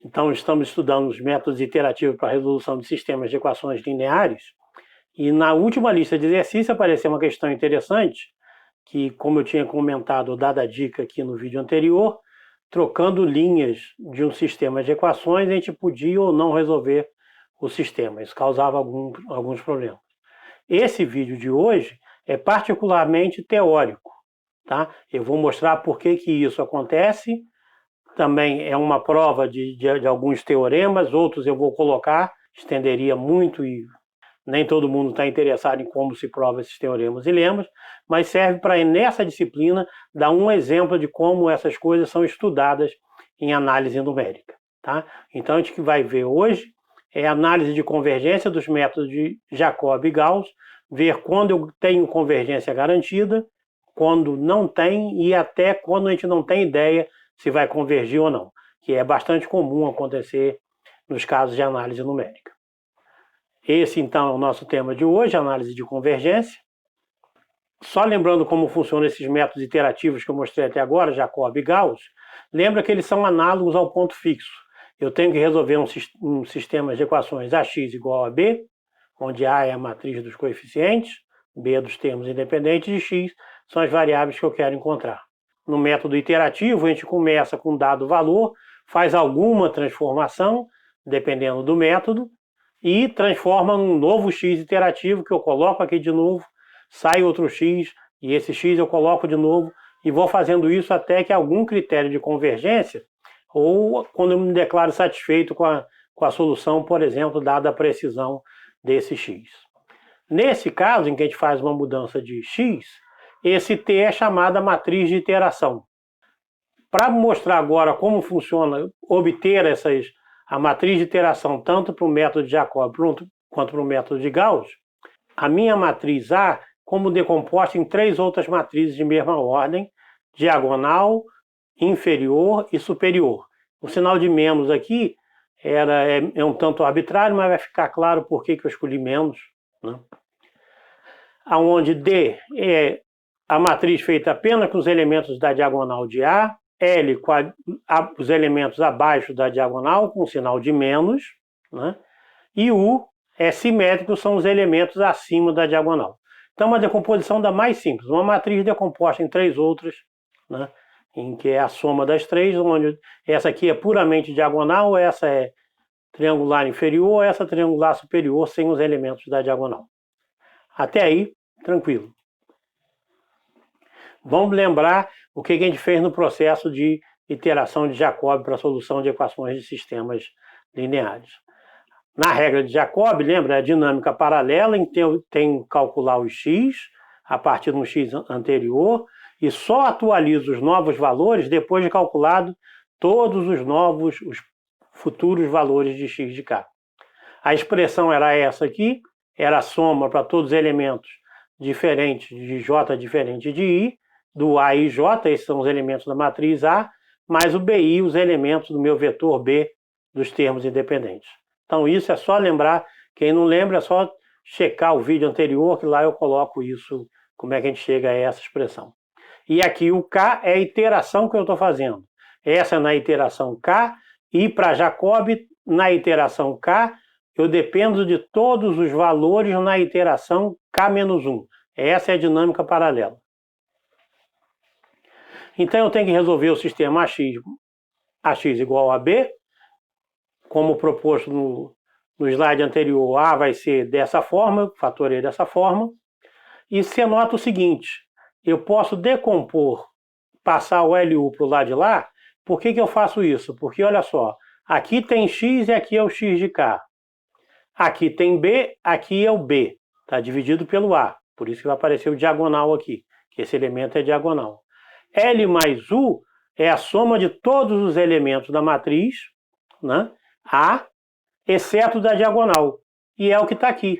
Então, estamos estudando os métodos iterativos para a resolução de sistemas de equações lineares. E na última lista de exercícios apareceu uma questão interessante, que, como eu tinha comentado, dada a dica aqui no vídeo anterior, trocando linhas de um sistema de equações, a gente podia ou não resolver o sistema. Isso causava alguns problemas. Esse vídeo de hoje é particularmente teórico, tá? Eu vou mostrar por que isso acontece. Também é uma prova de alguns teoremas, outros eu vou colocar, estenderia muito e nem todo mundo está interessado em como se prova esses teoremas e lemas, mas serve para, nessa disciplina, dar um exemplo de como essas coisas são estudadas em análise numérica. Tá? Então, a gente que vai ver hoje é a análise de convergência dos métodos de Jacob e Gauss, ver quando eu tenho convergência garantida, quando não tem e até quando a gente não tem ideia se vai convergir ou não, que é bastante comum acontecer nos casos de análise numérica. Esse, então, é o nosso tema de hoje, análise de convergência. Só lembrando como funcionam esses métodos iterativos que eu mostrei até agora, Jacob e Gauss, lembra que eles são análogos ao ponto fixo. Eu tenho que resolver um sistema de equações AX igual a B, onde A é a matriz dos coeficientes, B é dos termos independentes e X são as variáveis que eu quero encontrar. No método iterativo, a gente começa com um dado valor, faz alguma transformação, dependendo do método, e transforma num novo x iterativo que eu coloco aqui de novo, sai outro x, e esse x eu coloco de novo, e vou fazendo isso até que algum critério de convergência, ou quando eu me declaro satisfeito com a solução, por exemplo, dada a precisão desse x. Nesse caso, em que a gente faz uma mudança de x, esse t é chamada matriz de iteração. Para mostrar agora como funciona obter a matriz de iteração tanto para o método de Jacob quanto para o método de Gauss, a minha matriz A como decomposta em 3 outras matrizes de mesma ordem, diagonal, inferior e superior. O sinal de menos aqui é um tanto arbitrário, mas vai ficar claro por que eu escolhi menos, né? Onde D é a matriz feita apenas com os elementos da diagonal de A, L com os elementos abaixo da diagonal com o sinal de menos, né? E U é simétrico, são os elementos acima da diagonal. Então, uma decomposição da mais simples, uma matriz decomposta em 3 outras, né? Em que é a soma das 3, onde essa aqui é puramente diagonal, essa é triangular inferior, essa triangular superior, sem os elementos da diagonal. Até aí, tranquilo. Vamos lembrar o que a gente fez no processo de iteração de Jacob para a solução de equações de sistemas lineares. Na regra de Jacob, lembra, é a dinâmica paralela, em que eu tenho que calcular o x a partir de um x anterior e só atualizo os novos valores depois de calculado todos os futuros valores de x de k. A expressão era essa aqui, era a soma para todos os elementos diferentes de j diferente de i, do A e J, esses são os elementos da matriz A, mais o BI, os elementos do meu vetor B dos termos independentes. Então isso é só lembrar, quem não lembra é só checar o vídeo anterior, que lá eu coloco isso, como é que a gente chega a essa expressão. E aqui o K é a iteração que eu estou fazendo. Essa é na iteração K, e para Jacob, na iteração K, eu dependo de todos os valores na iteração K-1. Essa é a dinâmica paralela. Então eu tenho que resolver o sistema AX igual a B, como proposto no slide anterior, A vai ser dessa forma, fatorei dessa forma, e você nota o seguinte, eu posso decompor, passar o LU para o lado de lá. Por que eu faço isso? Porque olha só, aqui tem X e aqui é o X de K. Aqui tem B, aqui é o B, está dividido pelo A, por isso que vai aparecer o diagonal aqui, que esse elemento é diagonal. L mais U é a soma de todos os elementos da matriz, né, A, exceto da diagonal. E é o que está aqui,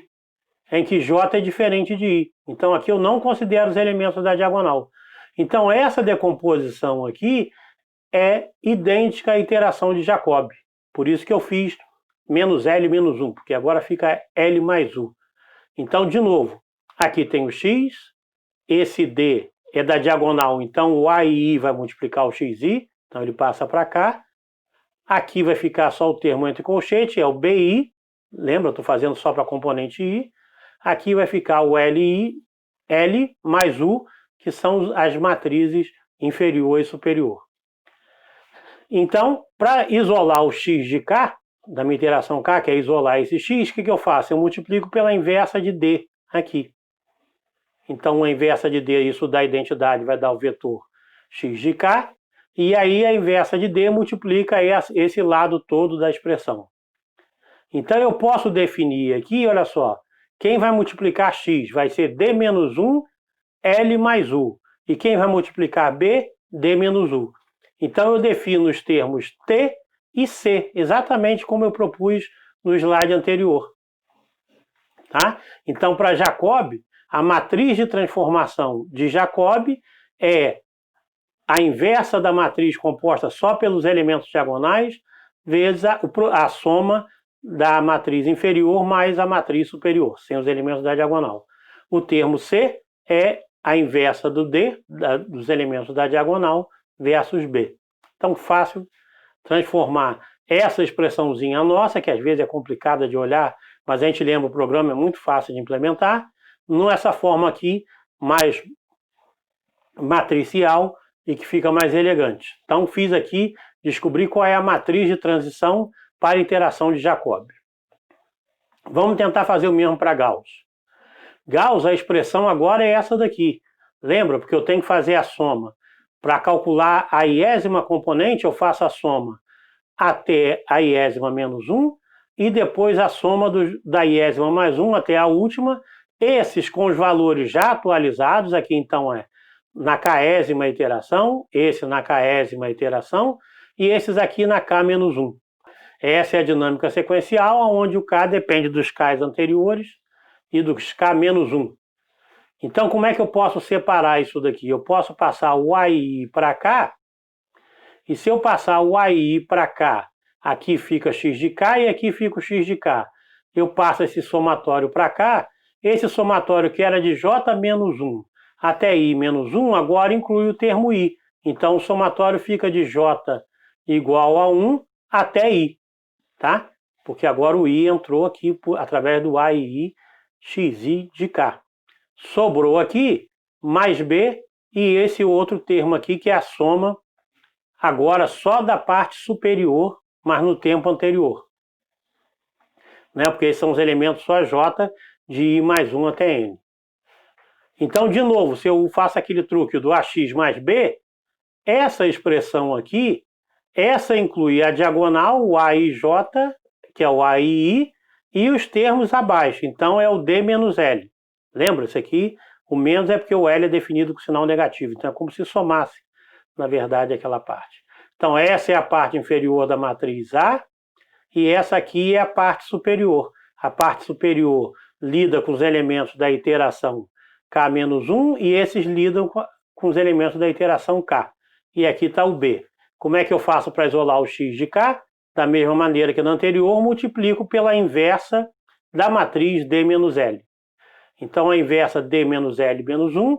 em que J é diferente de I. Então aqui eu não considero os elementos da diagonal. Então essa decomposição aqui é idêntica à iteração de Jacob. Por isso que eu fiz menos L menos 1, porque agora fica L mais U. Então, de novo, aqui tem o X, esse D é da diagonal, então o A e I vai multiplicar o XI, então ele passa para cá. Aqui vai ficar só o termo entre colchete, é o BI. Lembra, eu estou fazendo só para a componente I. Aqui vai ficar o LI, L mais U, que são as matrizes inferior e superior. Então, para isolar o x de K, da minha interação K, que é isolar esse x, o que eu faço? Eu multiplico pela inversa de D aqui. Então, a inversa de D, isso dá identidade, vai dar o vetor x de K. E aí, a inversa de D multiplica esse lado todo da expressão. Então, eu posso definir aqui, olha só, quem vai multiplicar x vai ser D menos 1, L mais U. E quem vai multiplicar B, D menos U. Então, eu defino os termos T e C, exatamente como eu propus no slide anterior. Tá? Então, para Jacob, a matriz de transformação de Jacob é a inversa da matriz composta só pelos elementos diagonais vezes a soma da matriz inferior mais a matriz superior, sem os elementos da diagonal. O termo C é a inversa do D, dos elementos da diagonal, versus B. Então, fácil transformar essa expressãozinha nossa, que às vezes é complicada de olhar, mas a gente lembra, o programa é muito fácil de implementar, nessa forma aqui, mais matricial e que fica mais elegante. Então, fiz aqui, descobri qual é a matriz de transição para a interação de Jacob. Vamos tentar fazer o mesmo para Gauss. Gauss, a expressão agora é essa daqui. Lembra? Porque eu tenho que fazer a soma. Para calcular a iésima componente, eu faço a soma até a iésima menos 1 e depois a soma da iésima mais 1 até a última. Esses com os valores já atualizados, aqui então é na késima iteração, esse na késima iteração e esses aqui na k menos 1. Essa é a dinâmica sequencial, onde o k depende dos k's anteriores e dos k menos 1. Então, como é que eu posso separar isso daqui? Eu posso passar o AI para cá, e se eu passar o AI para cá, aqui fica x de k e aqui fica o x de k. Eu passo esse somatório para cá, esse somatório que era de j menos 1 até i menos 1, agora inclui o termo i. Então, o somatório fica de j igual a 1 até i, tá? Porque agora o i entrou aqui através do AI xi de k. Sobrou aqui mais b e esse outro termo aqui que é a soma agora só da parte superior, mas no tempo anterior. Né? Porque esses são os elementos só j de i mais 1 até n. Então, de novo, se eu faço aquele truque do ax mais b, essa expressão aqui, essa inclui a diagonal, o aij, que é o aii, e os termos abaixo. Então, é o d menos l. Lembra? Isso aqui, o menos é porque o L é definido com sinal negativo. Então, é como se somasse, na verdade, aquela parte. Então, essa é a parte inferior da matriz A e essa aqui é a parte superior. A parte superior lida com os elementos da iteração K menos 1 e esses lidam com os elementos da iteração K. E aqui está o B. Como é que eu faço para isolar o x de K? Da mesma maneira que na anterior, multiplico pela inversa da matriz D menos L. Então, a inversa D menos L menos 1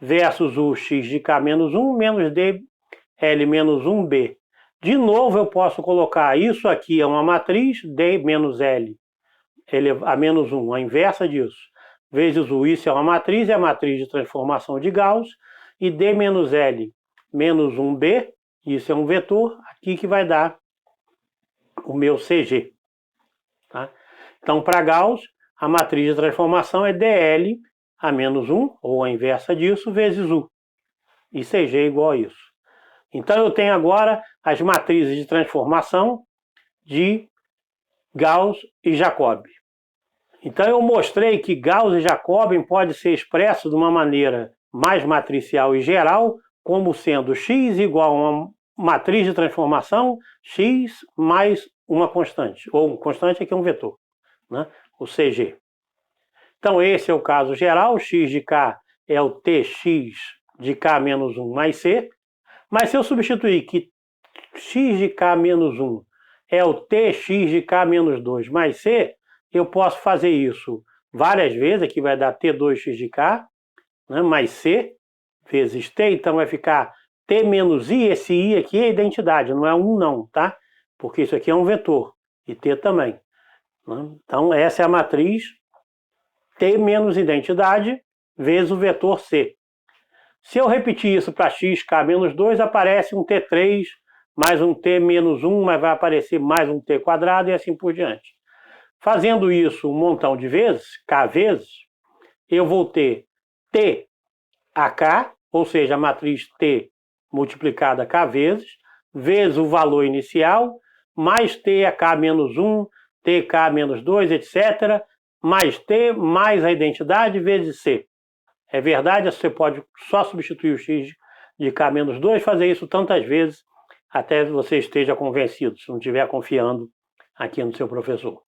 versus o x de K menos 1 menos D L menos 1B. De novo, eu posso colocar isso aqui é uma matriz, D menos L a menos 1, a inversa disso, vezes o isso é uma matriz, é a matriz de transformação de Gauss, e D menos L menos 1B, isso é um vetor, aqui que vai dar o meu CG. Tá? Então, para Gauss, a matriz de transformação é DL a menos 1, ou a inversa disso, vezes U. E CG é igual a isso. Então, eu tenho agora as matrizes de transformação de Gauss e Jacob. Então, eu mostrei que Gauss e Jacob pode ser expresso de uma maneira mais matricial e geral, como sendo x igual a uma matriz de transformação, x mais uma constante, ou constante aqui é um vetor, né? O CG. Então, esse é o caso geral, x de k é o tx de k menos 1 mais c, mas se eu substituir que x de k menos 1 é o tx de k menos 2 mais c, eu posso fazer isso várias vezes, aqui vai dar t2x de k, né, mais c, vezes t, então vai ficar t menos i, esse i aqui é identidade, não é 1 não, tá? porque isso aqui é um vetor, e T também. Né? Então, essa é a matriz T menos identidade vezes o vetor C. Se eu repetir isso para x, k menos 2, aparece um T3 mais um T menos 1, mas vai aparecer mais um T quadrado e assim por diante. Fazendo isso um montão de vezes, k vezes, eu vou ter T a k, ou seja, a matriz T multiplicada k vezes o valor inicial, mais T a k menos 1, TK menos 2, etc., mais T, mais a identidade, vezes C. É verdade, você pode só substituir o x de k menos 2, fazer isso tantas vezes até você esteja convencido, se não estiver confiando aqui no seu professor.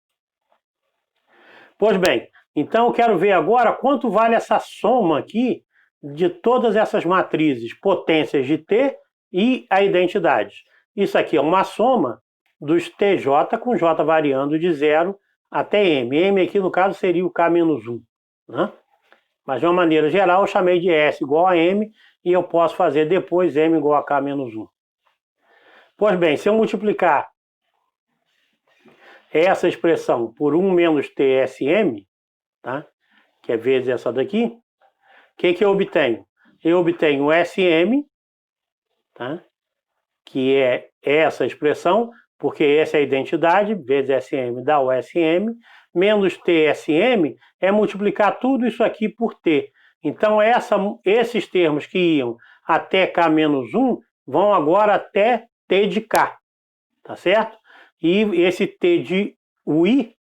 Pois bem, então eu quero ver agora quanto vale essa soma aqui de todas essas matrizes, potências de T e a identidade. Isso aqui é uma soma dos TJ com J variando de 0 até M. M aqui no caso seria o K menos 1. Né? Mas de uma maneira geral eu chamei de S igual a M e eu posso fazer depois M igual a K menos 1. Pois bem, se eu multiplicar essa expressão por 1 menos TSM, tá? Que é vezes essa daqui, o que eu obtenho? Eu obtenho o SM, tá? Que é essa expressão, porque essa é a identidade, vezes SM dá o SM, menos TSM é multiplicar tudo isso aqui por T. Então, esses termos que iam até K menos 1 vão agora até T de K, tá certo? E esse T de I,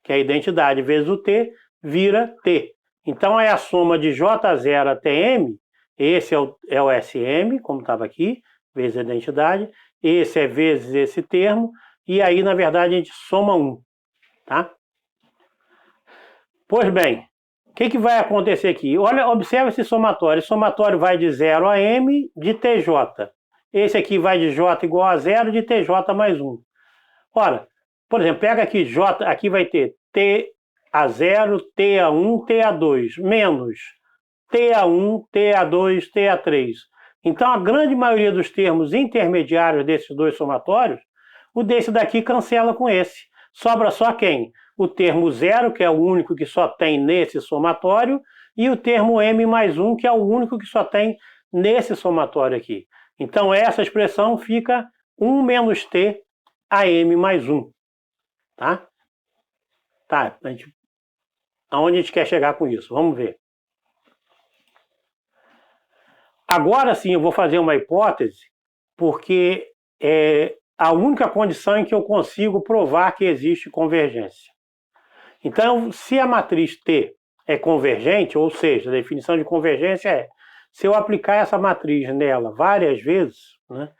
que é a identidade vezes o T, vira T. Então, é a soma de J0 até M, esse é o SM, como estava aqui, vezes a identidade, esse é vezes esse termo, e aí, na verdade, a gente soma 1, tá? Pois bem, o que vai acontecer aqui? Olha, observa esse somatório. Esse somatório vai de 0 a M de TJ. Esse aqui vai de J igual a 0 de TJ mais 1. Ora, por exemplo, pega aqui J, aqui vai ter T a 0, T a 1, T a 2, menos T a 1, T a 2, T a 3. Então, a grande maioria dos termos intermediários desses dois somatórios, o desse daqui cancela com esse. Sobra só quem? O termo 0, que é o único que só tem nesse somatório, e o termo M mais 1, que é o único que só tem nesse somatório aqui. Então, essa expressão fica 1 menos T a M mais 1. Tá? Tá, aonde a gente quer chegar com isso? Vamos ver. Agora sim eu vou fazer uma hipótese, porque é a única condição em que eu consigo provar que existe convergência. Então, se a matriz T é convergente, ou seja, a definição de convergência é, se eu aplicar essa matriz nela várias vezes, né,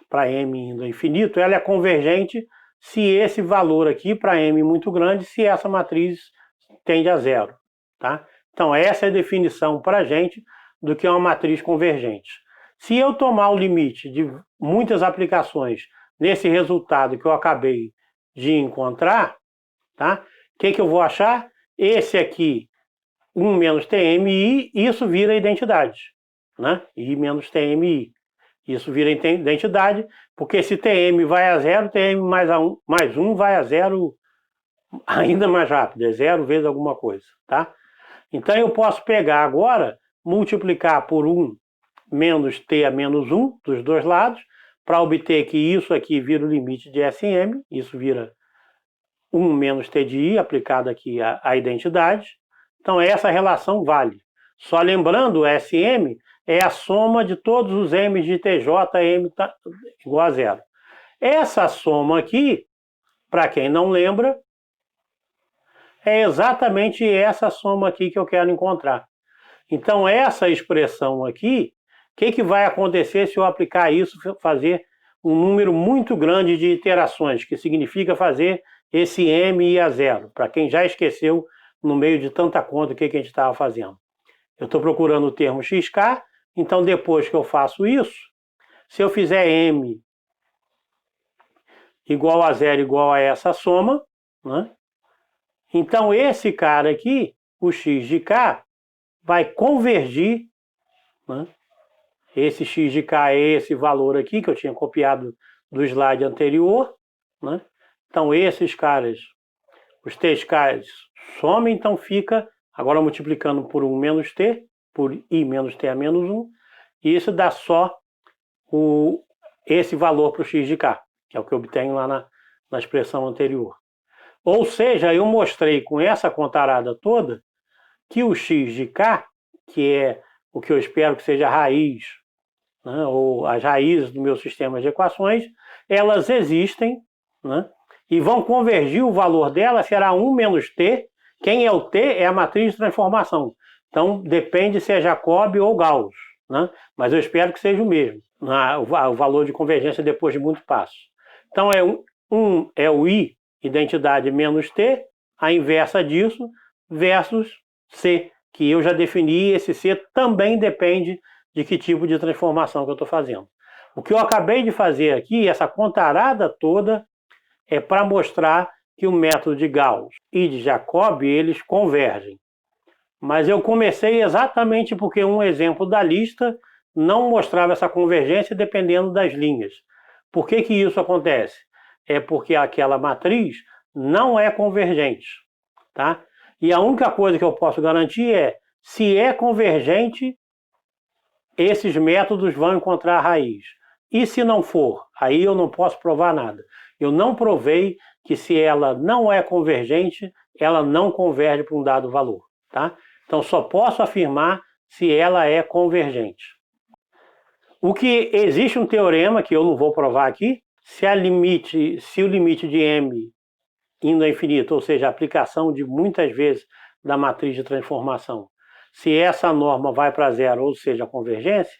para M indo ao infinito, ela é convergente se esse valor aqui para M muito grande, se essa matriz tende a 0. Tá? Então, essa é a definição para a gente do que é uma matriz convergente. Se eu tomar o limite de muitas aplicações nesse resultado que eu acabei de encontrar, tá? O que eu vou achar? Esse aqui, 1 menos TMI, isso vira identidade. Né? I menos TMI. Isso vira identidade, porque se TM vai a 0, TM mais 1 vai a 0 ainda mais rápido, é 0 vezes alguma coisa. Tá? Então eu posso pegar agora, multiplicar por 1 menos T a menos 1 dos dois lados, para obter que isso aqui vira o limite de SM, isso vira 1 menos T de I, aplicado aqui à identidade. Então essa relação vale. Só lembrando, o SM é a soma de todos os M de TJ, M tá igual a 0. Essa soma aqui, para quem não lembra, é exatamente essa soma aqui que eu quero encontrar. Então essa expressão aqui, o que vai acontecer se eu aplicar isso, fazer um número muito grande de iterações, que significa fazer esse M ir a 0, para quem já esqueceu no meio de tanta conta o que a gente estava fazendo. Eu estou procurando o termo XK, então depois que eu faço isso, se eu fizer M igual a 0 igual a essa soma, né? Então esse cara aqui, o X de K, vai convergir, né? Esse X de K é esse valor aqui que eu tinha copiado do slide anterior, né? Então esses caras, os três caras somem, então fica agora multiplicando por 1 menos t, por i menos t a menos 1, e isso dá só esse valor para o x de k, que é o que eu obtenho lá na expressão anterior. Ou seja, eu mostrei com essa contarada toda que o x de k, que é o que eu espero que seja a raiz, né, ou as raízes do meu sistema de equações, elas existem, né, e vão convergir, o valor dela será 1 menos t. Quem é o t? É a matriz de transformação. Então depende se é Jacobi ou Gauss, né, mas eu espero que seja o mesmo, o valor de convergência depois de muitos passos. Então é o i, identidade menos t, a inversa disso, versus c, que eu já defini. Esse c também depende de que tipo de transformação que eu estou fazendo. O que eu acabei de fazer aqui, essa contarada toda, é para mostrar que o método de Gauss e de Jacobi, eles convergem. Mas eu comecei exatamente porque um exemplo da lista não mostrava essa convergência dependendo das linhas. Por que que isso acontece? É porque aquela matriz não é convergente, tá? E a única coisa que eu posso garantir é, se é convergente, esses métodos vão encontrar a raiz. E se não for, aí eu não posso provar nada. Eu não provei que se ela não é convergente, ela não converge para um dado valor, tá? Então só posso afirmar se ela é convergente. Existe um teorema que eu não vou provar aqui, se o limite de m indo ao infinito, ou seja, a aplicação de muitas vezes da matriz de transformação, se essa norma vai para zero, ou seja, a convergência,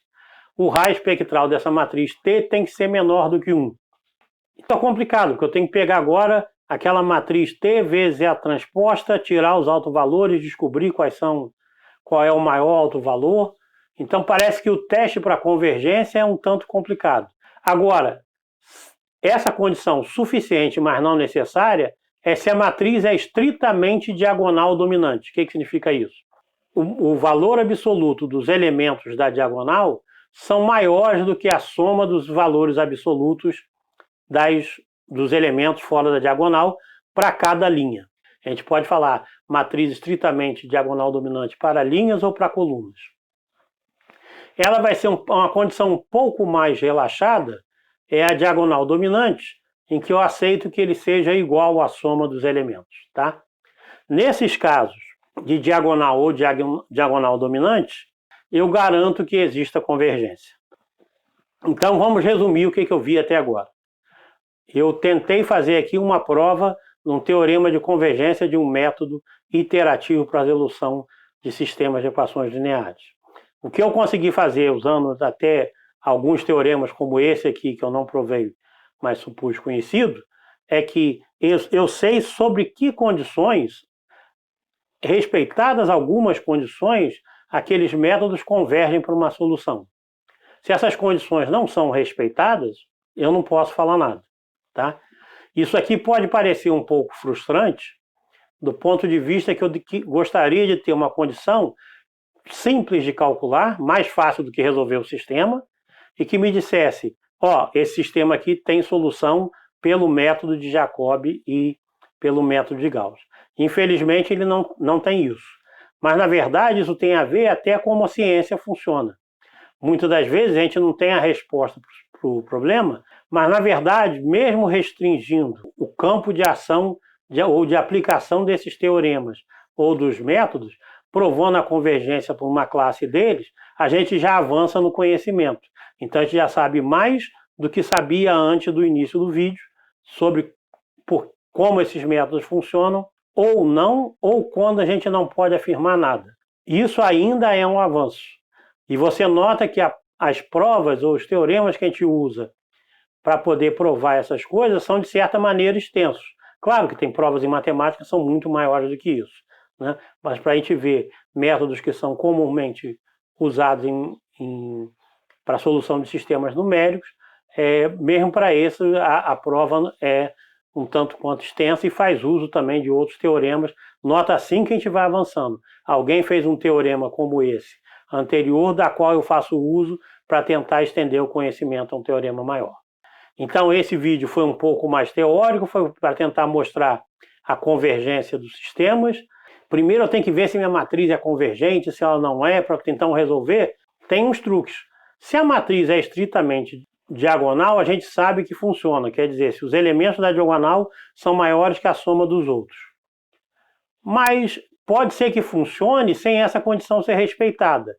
o raio espectral dessa matriz T tem que ser menor do que 1. Então é complicado, porque eu tenho que pegar agora aquela matriz T vezes a transposta, tirar os autovalores, descobrir qual é o maior autovalor. Então parece que o teste para convergência é um tanto complicado. Agora, essa condição suficiente, mas não necessária, é se a matriz é estritamente diagonal dominante. O que significa isso? O valor absoluto dos elementos da diagonal são maiores do que a soma dos valores absolutos dos elementos fora da diagonal para cada linha. A gente pode falar matriz estritamente diagonal dominante para linhas ou para colunas. Ela vai ser uma condição um pouco mais relaxada, é a diagonal dominante, em que eu aceito que ele seja igual à soma dos elementos, tá? Nesses casos de diagonal ou diagonal dominante, eu garanto que exista convergência. Então vamos resumir o que eu vi até agora. Eu tentei fazer aqui uma prova num teorema de convergência de um método iterativo para a resolução de sistemas de equações lineares. O que eu consegui fazer usando até alguns teoremas como esse aqui, que eu não provei, mas supus conhecido, é que eu sei sobre que condições, respeitadas algumas condições, aqueles métodos convergem para uma solução. Se essas condições não são respeitadas, eu não posso falar nada, tá? Isso aqui pode parecer um pouco frustrante, do ponto de vista que eu gostaria de ter uma condição simples de calcular, mais fácil do que resolver o sistema, e que me dissesse, esse sistema aqui tem solução pelo método de Jacobi e pelo método de Gauss. Infelizmente ele não tem isso. Mas na verdade isso tem a ver até como a ciência funciona. Muitas das vezes a gente não tem a resposta para o problema, mas na verdade, mesmo restringindo o campo de ação ou de aplicação desses teoremas ou dos métodos, provando a convergência por uma classe deles, a gente já avança no conhecimento. Então a gente já sabe mais do que sabia antes do início do vídeo sobre como esses métodos funcionam ou não, ou quando a gente não pode afirmar nada. Isso ainda é um avanço. E você nota que as provas ou os teoremas que a gente usa para poder provar essas coisas são de certa maneira extensos. Claro que tem provas em matemática que são muito maiores do que isso, né? Mas para a gente ver métodos que são comumente usados para a solução de sistemas numéricos, mesmo para isso a prova é um tanto quanto extensa e faz uso também de outros teoremas. Nota assim que a gente vai avançando. Alguém fez um teorema como esse, anterior, da qual eu faço uso para tentar estender o conhecimento a um teorema maior. Então esse vídeo foi um pouco mais teórico, foi para tentar mostrar a convergência dos sistemas. Primeiro eu tenho que ver se minha matriz é convergente, se ela não é, para tentar resolver. Tem uns truques. Se a matriz é estritamente diagonal, a gente sabe que funciona, quer dizer, se os elementos da diagonal são maiores que a soma dos outros. Mas pode ser que funcione sem essa condição ser respeitada.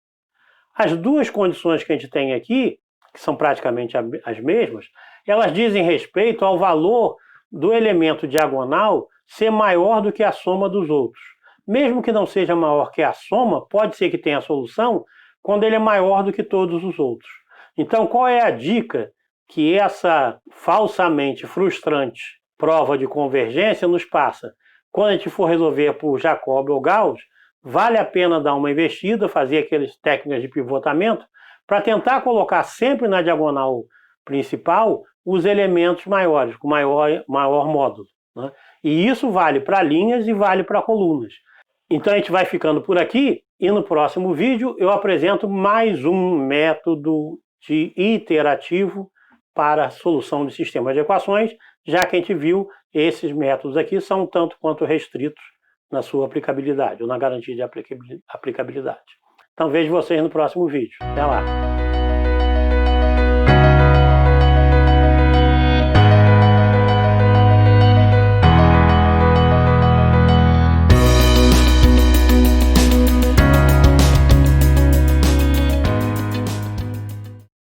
As duas condições que a gente tem aqui, que são praticamente as mesmas, elas dizem respeito ao valor do elemento diagonal ser maior do que a soma dos outros. Mesmo que não seja maior que a soma, pode ser que tenha a solução quando ele é maior do que todos os outros. Então, qual é a dica que essa falsamente frustrante prova de convergência nos passa? Quando a gente for resolver por Jacobi ou Gauss, vale a pena dar uma investida, fazer aquelas técnicas de pivotamento, para tentar colocar sempre na diagonal principal os elementos maiores, com maior módulo, né? E isso vale para linhas e vale para colunas. Então a gente vai ficando por aqui e no próximo vídeo eu apresento mais um método iterativo para a solução de sistemas de equações, já que a gente viu esses métodos aqui são tanto quanto restritos na sua aplicabilidade, ou na garantia de aplicabilidade. Então vejo vocês no próximo vídeo. Até lá!